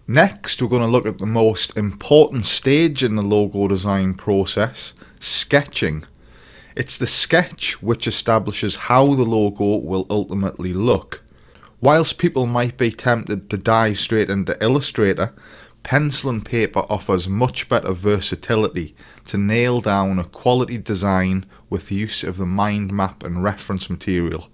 Next, we're going to look at the most important stage in the logo design process, sketching. It's the sketch which establishes how the logo will ultimately look. Whilst people might be tempted to dive straight into Illustrator, pencil and paper offers much better versatility to nail down a quality design with use of the mind map and reference material.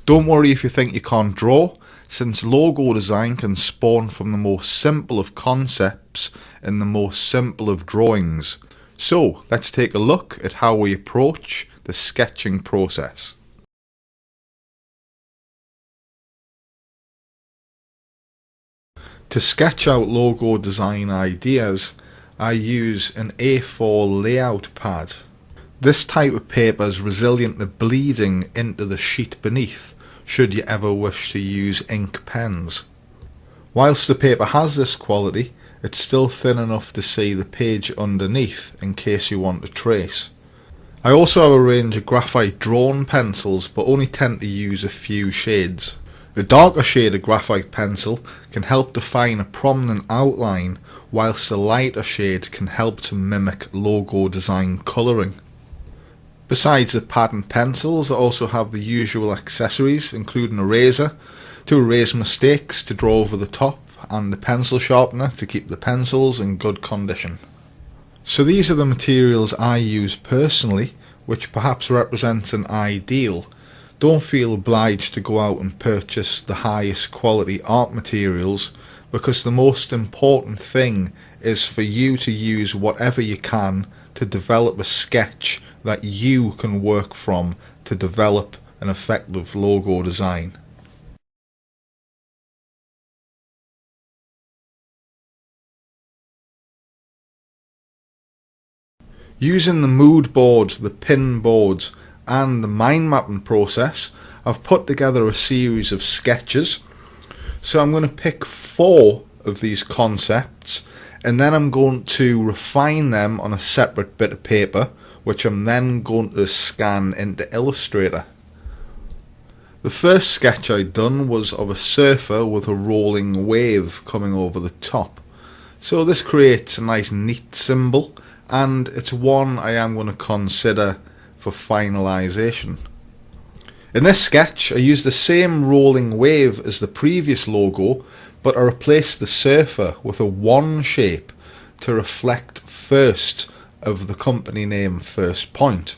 Don't worry if you think you can't draw, since logo design can spawn from the most simple of concepts and the most simple of drawings. So let's take a look at how we approach the sketching process. To sketch out logo design ideas, I use an A4 layout pad. This type of paper is resilient to bleeding into the sheet beneath, should you ever wish to use ink pens. Whilst the paper has this quality, it's still thin enough to see the page underneath in case you want to trace. I also have a range of graphite drawn pencils, but only tend to use a few shades. The darker shade of graphite pencil can help define a prominent outline, whilst the lighter shade can help to mimic logo design colouring. Besides the pad and pencils, I also have the usual accessories, including a razor to erase mistakes to draw over the top, and a pencil sharpener to keep the pencils in good condition. So these are the materials I use personally, which perhaps represents an ideal. Don't feel obliged to go out and purchase the highest quality art materials, because the most important thing is for you to use whatever you can to develop a sketch that you can work from to develop an effective logo design. Using the mood board, the pin boards and the mind mapping process, I've put together a series of sketches. So I'm going to pick 4 of these concepts, and then I'm going to refine them on a separate bit of paper, which I'm then going to scan into Illustrator. The first sketch I'd done was of a surfer with a rolling wave coming over the top. So this creates a nice neat symbol, and it's one I am going to consider for finalisation. In this sketch I use the same rolling wave as the previous logo, but I replaced the surfer with a 1 shape to reflect first of the company name First Point.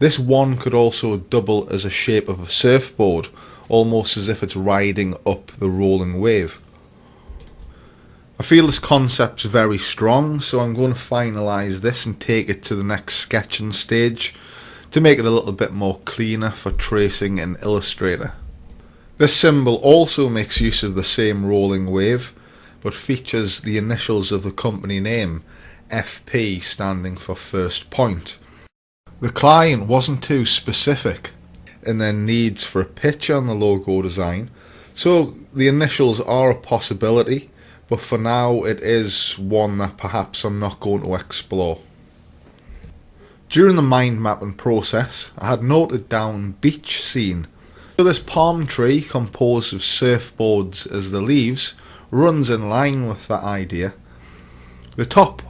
This 1 could also double as a shape of a surfboard, almost as if it's riding up the rolling wave. I feel this concept's very strong, so I'm going to finalise this and take it to the next sketching stage to make it a little bit more cleaner for tracing in Illustrator. This symbol also makes use of the same rolling wave, but features the initials of the company name, FP, standing for First Point. The client wasn't too specific in their needs for a picture on the logo design, so the initials are a possibility, but for now it is one that perhaps I'm not going to explore. During the mind mapping process, I had noted down beach scene. So this palm tree, composed of surfboards as the leaves, runs in line with that idea. The top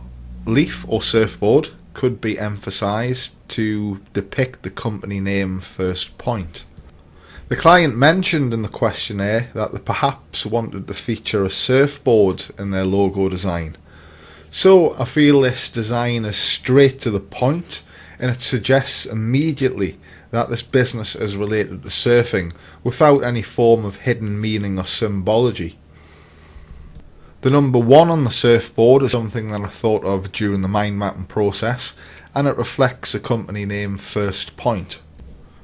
leaf or surfboard could be emphasised to depict the company name First Point. The client mentioned in the questionnaire that they perhaps wanted to feature a surfboard in their logo design. So I feel this design is straight to the point, and it suggests immediately that this business is related to surfing without any form of hidden meaning or symbology. The number 1 on the surfboard is something that I thought of during the mind mapping process, and it reflects the company name First Point.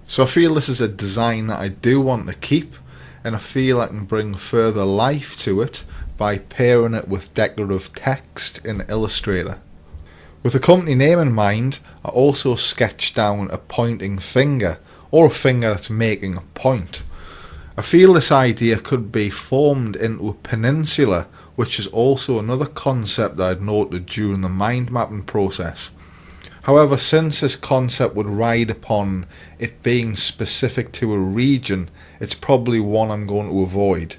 So I feel this is a design that I do want to keep, and I feel I can bring further life to it by pairing it with decorative text in Illustrator. With the company name in mind, I also sketched down a pointing finger, or a finger that's making a point. I feel this idea could be formed into a peninsula, which is also another concept that I'd noted during the mind mapping process. However, since this concept would ride upon it being specific to a region, it's probably one I'm going to avoid.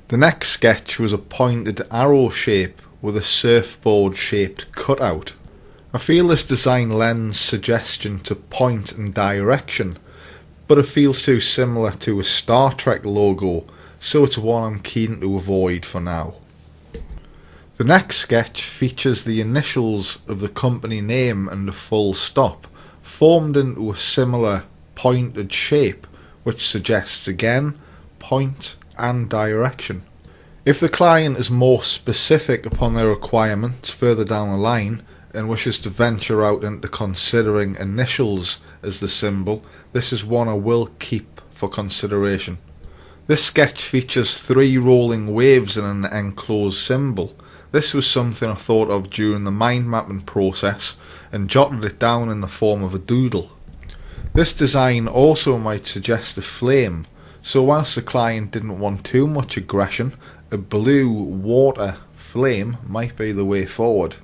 The next sketch was a pointed arrow shape with a surfboard shaped cutout. I feel this design lends suggestion to point and direction, but it feels too similar to a Star Trek logo, so it's one I'm keen to avoid for now. The next sketch features the initials of the company name and a full stop, formed into a similar pointed shape, which suggests again point and direction. If the client is more specific upon their requirements further down the line and wishes to venture out into considering initials as the symbol, this is one I will keep for consideration. This sketch features 3 rolling waves in an enclosed symbol. This was something I thought of during the mind mapping process and jotted it down in the form of a doodle. This design also might suggest a flame, so whilst the client didn't want too much aggression, a blue water flame might be the way forward.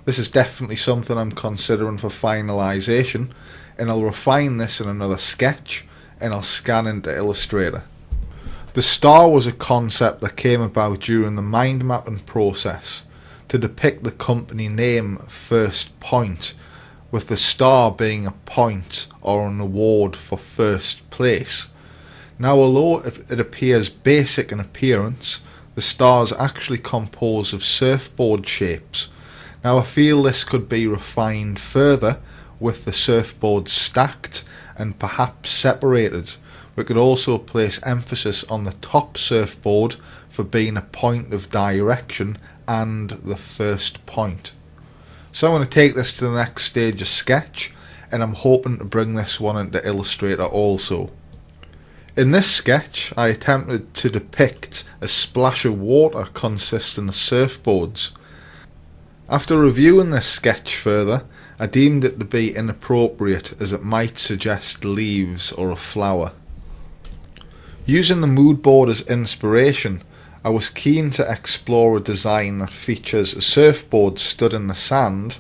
This is definitely something I'm considering for finalisation, and I'll refine this in another sketch and I'll scan into Illustrator. The star was a concept that came about during the mind mapping process to depict the company name first point, with the star being a point or an award for first place. Now, although it appears basic in appearance, the star is actually composed of surfboard shapes. Now, I feel this could be refined further with the surfboard stacked and perhaps separated. We could also place emphasis on the top surfboard for being a point of direction and the first point. So I'm going to take this to the next stage of sketch, and I'm hoping to bring this one into Illustrator also. In this sketch, I attempted to depict a splash of water consisting of surfboards. After reviewing this sketch further, I deemed it to be inappropriate as it might suggest leaves or a flower. Using the mood board as inspiration, I was keen to explore a design that features a surfboard stood in the sand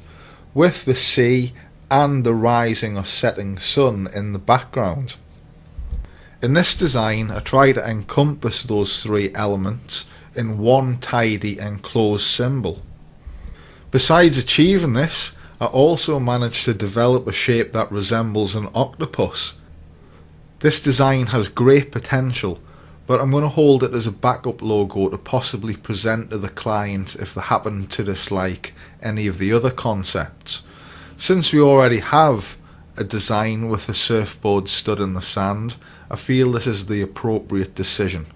with the sea and the rising or setting sun in the background. In this design, I try to encompass those 3 elements in one tidy enclosed symbol. Besides achieving this, I also managed to develop a shape that resembles an octopus. This design has great potential, but I'm going to hold it as a backup logo to possibly present to the client if they happen to dislike any of the other concepts. Since we already have a design with a surfboard stood in the sand, I feel this is the appropriate decision.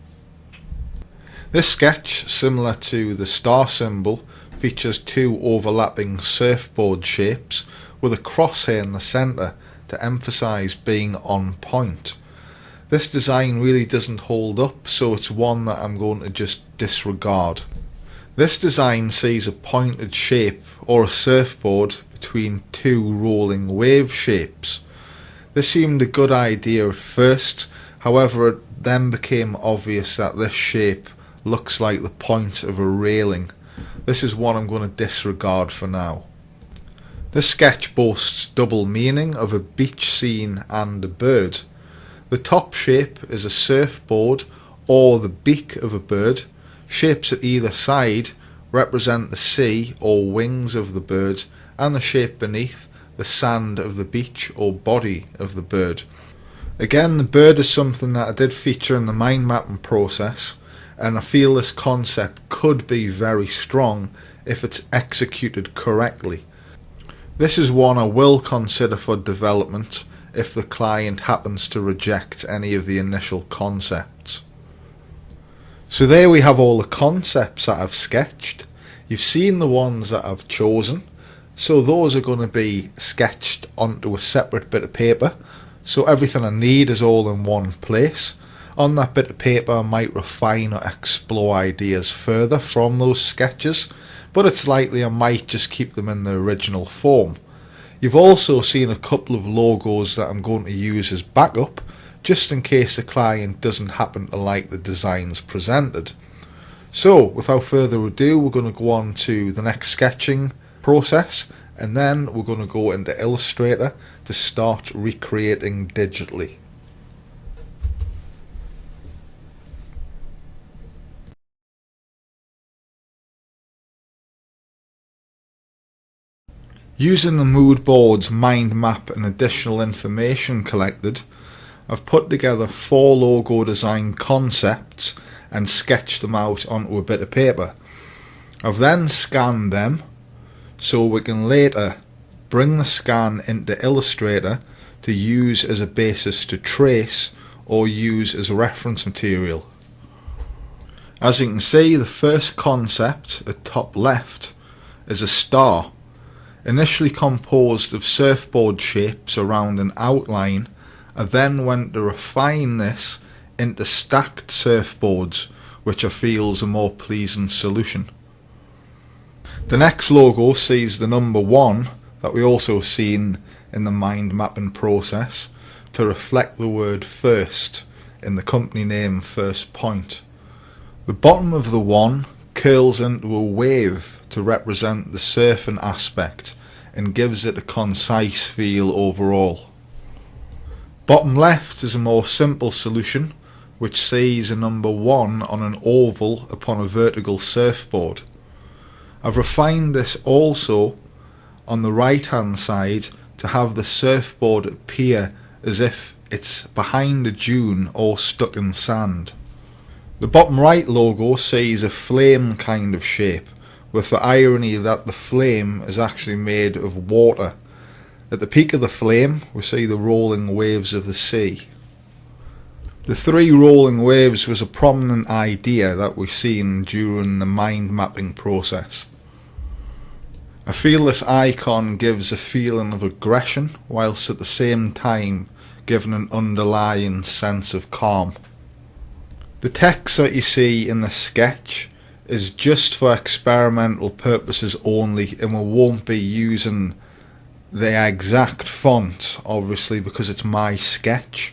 This sketch, similar to the star symbol, features 2 overlapping surfboard shapes with a crosshair in the centre to emphasise being on point. This design really doesn't hold up, so it's one that I'm going to just disregard. This design sees a pointed shape or a surfboard between 2 rolling wave shapes. This seemed a good idea at first, however it then became obvious that this shape looks like the point of a railing. This is one I'm going to disregard for now. This sketch boasts double meaning of a beach scene and a bird. The top shape is a surfboard or the beak of a bird. Shapes at either side represent the sea or wings of the bird, and the shape beneath the sand of the beach or body of the bird. Again, the bird is something that I did feature in the mind mapping process, and I feel this concept could be very strong if it's executed correctly. This is one I will consider for development if the client happens to reject any of the initial concepts. So there we have all the concepts that I've sketched. You've seen the ones that I've chosen, so those are going to be sketched onto a separate bit of paper, so everything I need is all in one place. On that bit of paper I might refine or explore ideas further from those sketches, but it's likely I might just keep them in the original form. You've also seen a couple of logos that I'm going to use as backup, just in case the client doesn't happen to like the designs presented. So, without further ado, we're going to go on to the next sketching process, and then we're going to go into Illustrator to start recreating digitally. Using the mood board's mind map and additional information collected, I've put together 4 logo design concepts and sketched them out onto a bit of paper. I've then scanned them so we can later bring the scan into Illustrator to use as a basis to trace or use as reference material. As you can see, the first concept at top left is a star, initially composed of surfboard shapes around an outline. I then went to refine this into stacked surfboards, which I feel is a more pleasing solution. The next logo sees the number 1 that we also seen in the mind mapping process to reflect the word first in the company name First Point. The bottom of the 1 curls into a wave to represent the surfing aspect and gives it a concise feel overall. Bottom left is a more simple solution, which sees a number 1 on an oval upon a vertical surfboard. I've refined this also on the right hand side to have the surfboard appear as if it's behind a dune or stuck in sand. The bottom right logo sees a flame kind of shape, with the irony that the flame is actually made of water. At the peak of the flame we see the rolling waves of the sea. The 3 rolling waves was a prominent idea that we've seen during the mind mapping process. I feel this icon gives a feeling of aggression whilst at the same time giving an underlying sense of calm. The text that you see in the sketch is just for experimental purposes only, and we won't be using the exact font obviously because it's my sketch.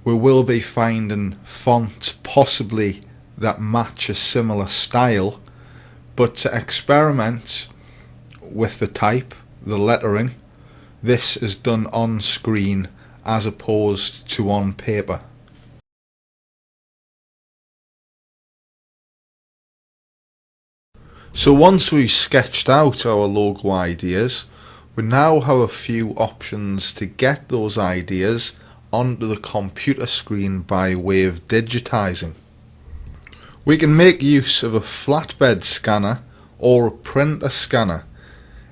We will be finding fonts possibly that match a similar style, but to experiment with the type, the lettering, this is done on screen as opposed to on paper. So once we've sketched out our logo ideas, we now have a few options to get those ideas onto the computer screen by way of digitizing. We can make use of a flatbed scanner or a printer scanner.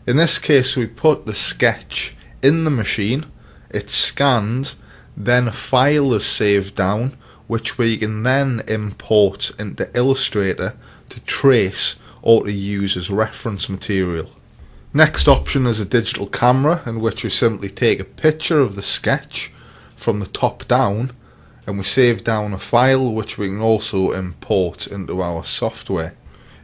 In this case we put the sketch in the machine, it's scanned, then a file is saved down which we can then import into Illustrator to trace or to use as reference material. Next option is a digital camera, in which we simply take a picture of the sketch from the top down and we save down a file which we can also import into our software.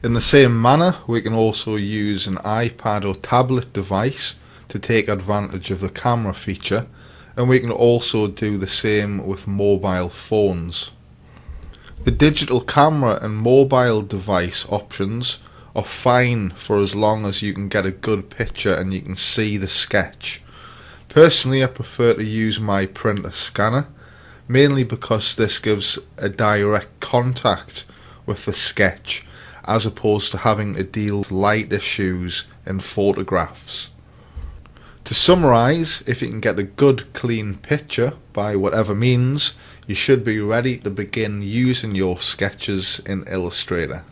In the same manner we can also use an iPad or tablet device to take advantage of the camera feature, and we can also do the same with mobile phones. The digital camera and mobile device options are fine for as long as you can get a good picture and you can see the sketch. Personally I prefer to use my printer scanner, mainly because this gives a direct contact with the sketch as opposed to having to deal with light issues in photographs. To summarise, if you can get a good clean picture by whatever means, you should be ready to begin using your sketches in Illustrator.